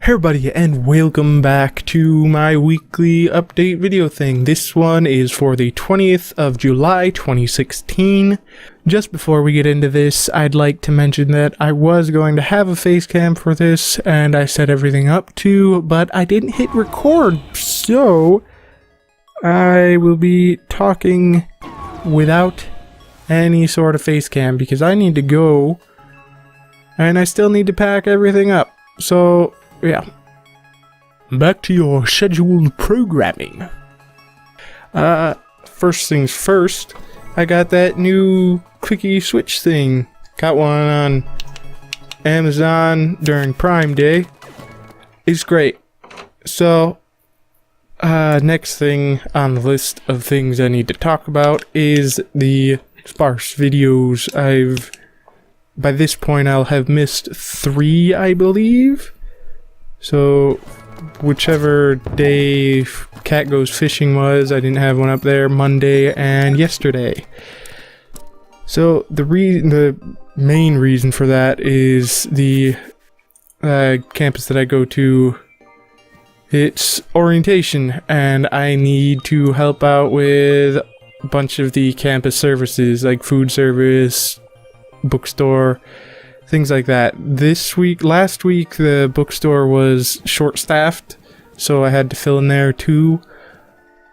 Hey everybody, and welcome back to my weekly update video thing. This one is for the 20th of July 2016. Just before we get into this, I'd like to mention that I was going to have a face cam for this, and I set everything up too, but I didn't hit record, so I will be talking without any sort of face cam because I need to go, and I still need to pack everything up. So yeah. Back to your scheduled programming. First things first, I got that new clicky switch thing. Got one on Amazon during Prime Day. It's great. So, next thing on the list of things I need to talk about is the sparse videos. By this point, I'll have missed 3, I believe. So, whichever day Cat Goes Fishing was, I didn't have one up there, Monday and yesterday. So, the main reason for that is the campus that I go to, it's orientation, and I need to help out with a bunch of the campus services, like food service, bookstore, things like that. Last week, the bookstore was short-staffed, so I had to fill in there too.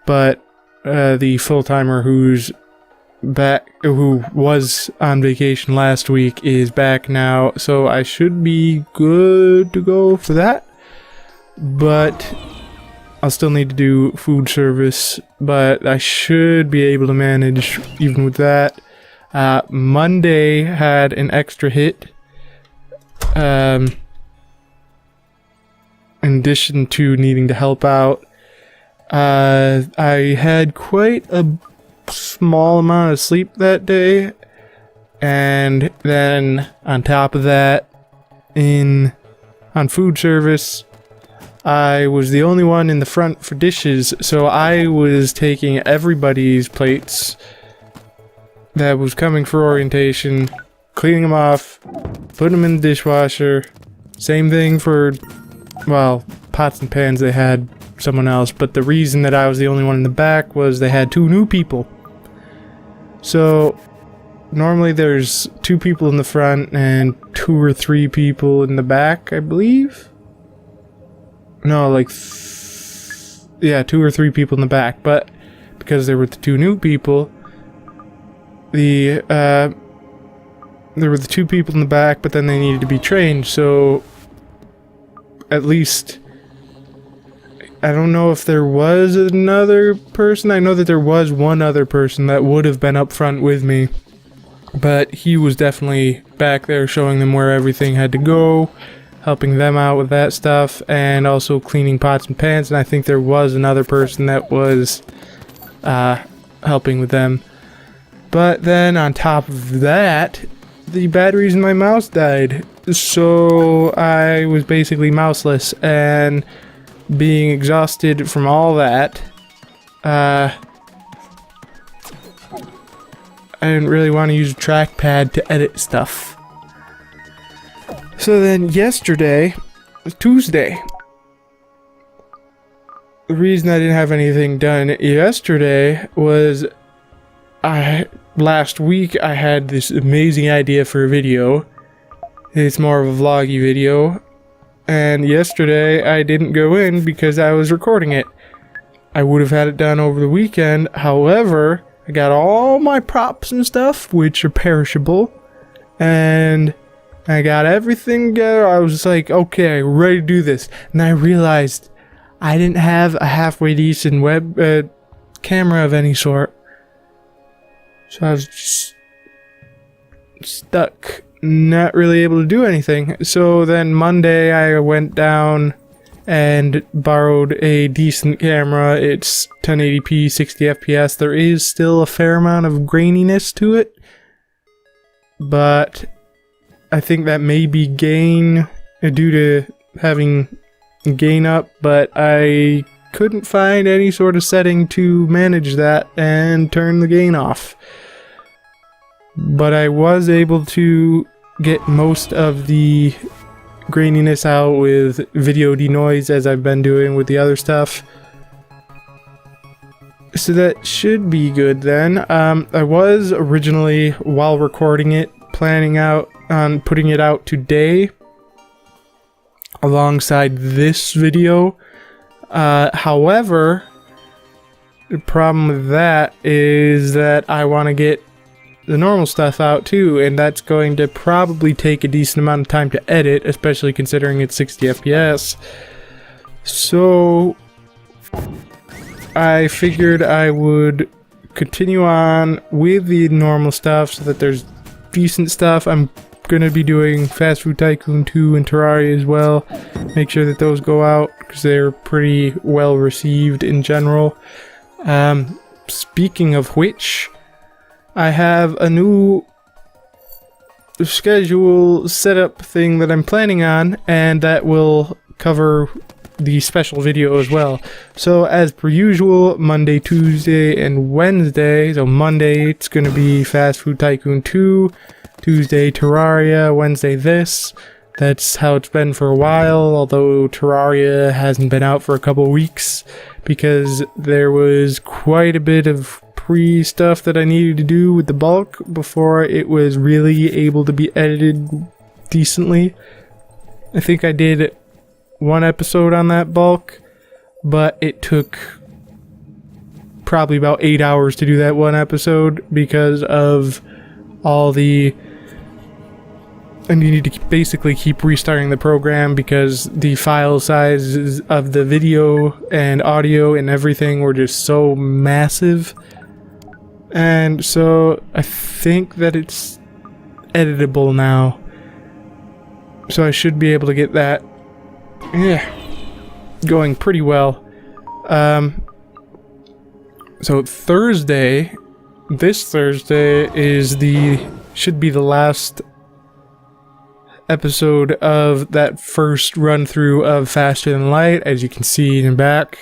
But the full-timer who was on vacation last week is back now, so I should be good to go for that. But I'll still need to do food service, but I should be able to manage even with that. Monday had an extra hit. In addition to needing to help out, I had quite a small amount of sleep that day, and then on top of that, on food service, I was the only one in the front for dishes, so I was taking everybody's plates that was coming for orientation, cleaning them off, putting them in the dishwasher. Same thing for, well, pots and pans, they had someone else, but the reason that I was the only one in the back was they had 2 new people. So, normally there's 2 people in the front and 2 or 3 people in the back, I believe? No, like, 2 or 3 people in the back, but because there were the 2 new people, there were the 2 people in the back, but then they needed to be trained, so at least, I don't know if there was another person. I know that there was one other person that would have been up front with me, but he was definitely back there showing them where everything had to go, helping them out with that stuff, and also cleaning pots and pans, and I think there was another person that was helping with them. But then on top of that, the batteries in my mouse died, so I was basically mouseless, and being exhausted from all that, I didn't really want to use a trackpad to edit stuff. So then yesterday, Tuesday, the reason I didn't have anything done yesterday was last week I had this amazing idea for a video. It's more of a vloggy video, and yesterday I didn't go in because I was recording it. I would have had it done over the weekend, however, I got all my props and stuff, which are perishable, and I got everything together. I was like, okay, ready to do this, and I realized I didn't have a halfway decent web camera of any sort. So I was just stuck, not really able to do anything. So then Monday I went down and borrowed a decent camera. It's 1080p, 60 FPS. There is still a fair amount of graininess to it, but I think that may be gain due to having gain up, but I couldn't find any sort of setting to manage that and turn the gain off. But I was able to get most of the graininess out with video denoise as I've been doing with the other stuff. So that should be good then. I was originally, while recording it, planning out on putting it out today alongside this video. However, the problem with that is that I want to get the normal stuff out too, and that's going to probably take a decent amount of time to edit, especially considering it's 60 FPS. So I figured I would continue on with the normal stuff so that there's decent stuff. I'm going to be doing Fast Food Tycoon 2 and Terraria as well. Make sure that those go out because they're pretty well received in general. Speaking of which, I have a new schedule setup thing that I'm planning on, and that will cover the special video as well. So as per usual, Monday, Tuesday, and Wednesday. So Monday it's going to be Fast Food Tycoon 2, Tuesday Terraria, Wednesday this. That's how it's been for a while, although Terraria hasn't been out for a couple weeks because there was quite a bit of pre-stuff that I needed to do with the bulk before it was really able to be edited decently. I think I did one episode on that bulk, but it took probably about 8 hours to do that one episode because of all the... And you need to basically keep restarting the program because the file sizes of the video and audio and everything were just so massive. And so I think that it's editable now. So I should be able to get that going pretty well. So Thursday, this Thursday should be the last episode of that first run through of Faster Than Light. As you can see in the back,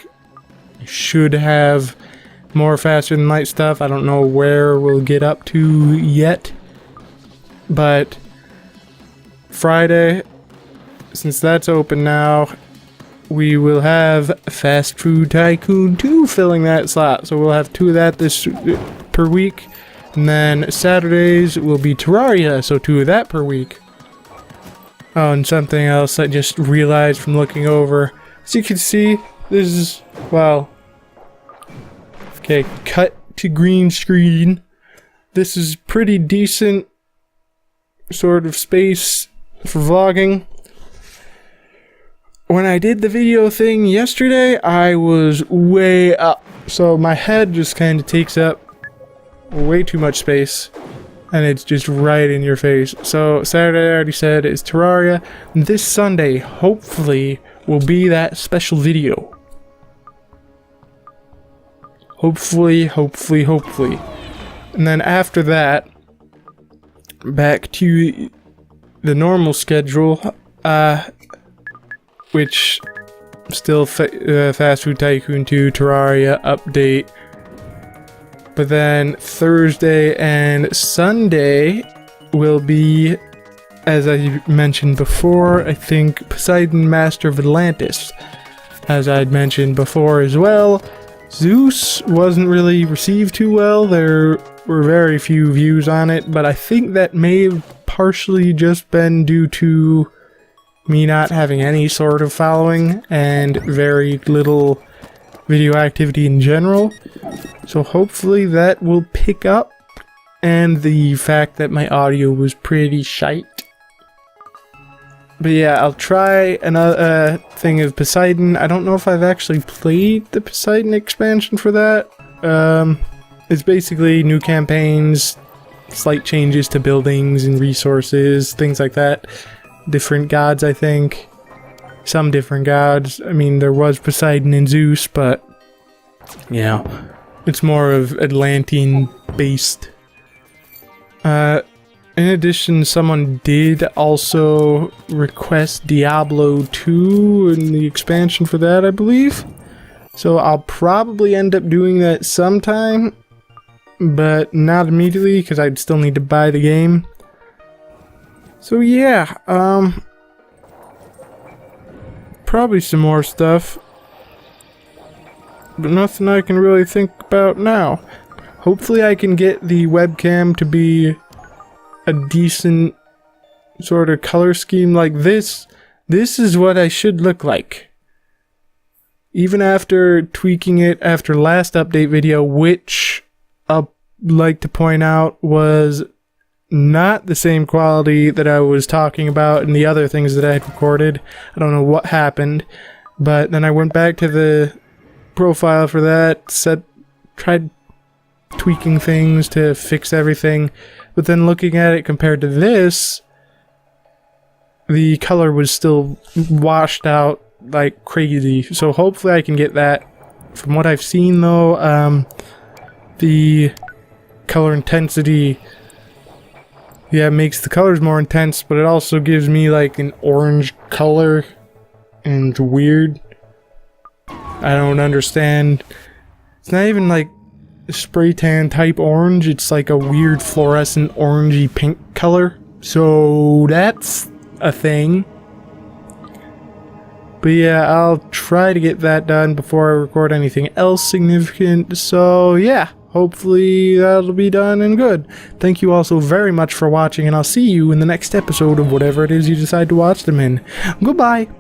you should have more Faster Than Light stuff. I don't know where we'll get up to yet, but Friday, since that's open now, we will have Fast Food Tycoon 2 filling that slot. So we'll have 2 of that this per week, and then Saturdays will be Terraria, so 2 of that per week. Oh, and something else I just realized from looking over. As you can see, this is, well, okay, cut to green screen. This is pretty decent sort of space for vlogging. When I did the video thing yesterday, I was way up. So my head just kind of takes up way too much space. And it's just right in your face. So Saturday, I already said, is Terraria. This Sunday, hopefully, will be that special video. Hopefully. And then after that, back to the normal schedule, which still Fast Food Tycoon 2, Terraria update. But then Thursday and Sunday will be, as I mentioned before, I think Poseidon Master of Atlantis. As I'd mentioned before as well, Zeus wasn't really received too well. There were very few views on it, but I think that may have partially just been due to me not having any sort of following and very little video activity in general. So hopefully that will pick up, and the fact that my audio was pretty shite. But yeah, I'll try another thing of Poseidon. I don't know if I've actually played the Poseidon expansion for that. It's basically new campaigns, slight changes to buildings and resources, things like that. Different gods, I think. Some different gods. I mean, there was Poseidon and Zeus, but yeah, it's more of Atlantean based. In addition, someone did also request Diablo 2 and the expansion for that, I believe. So I'll probably end up doing that sometime, but not immediately because I'd still need to buy the game. So yeah, probably some more stuff. But nothing I can really think about now. Hopefully I can get the webcam to be a decent sort of color scheme like this. This is what I should look like. Even after tweaking it after last update video, which I'll like to point out was not the same quality that I was talking about in the other things that I had recorded. I don't know what happened, but then I went back to the profile for that, tried tweaking things to fix everything, but then looking at it compared to this, the color was still washed out like crazy. So hopefully I can get that. From what I've seen though, the color intensity, yeah, makes the colors more intense, but it also gives me like an orange color, and it's weird. I don't understand. It's not even like spray tan type orange, it's like a weird fluorescent orangey pink color. So that's a thing. But yeah, I'll try to get that done before I record anything else significant. So yeah, hopefully that'll be done and good. Thank you all so very much for watching, and I'll see you in the next episode of whatever it is you decide to watch them in. Goodbye!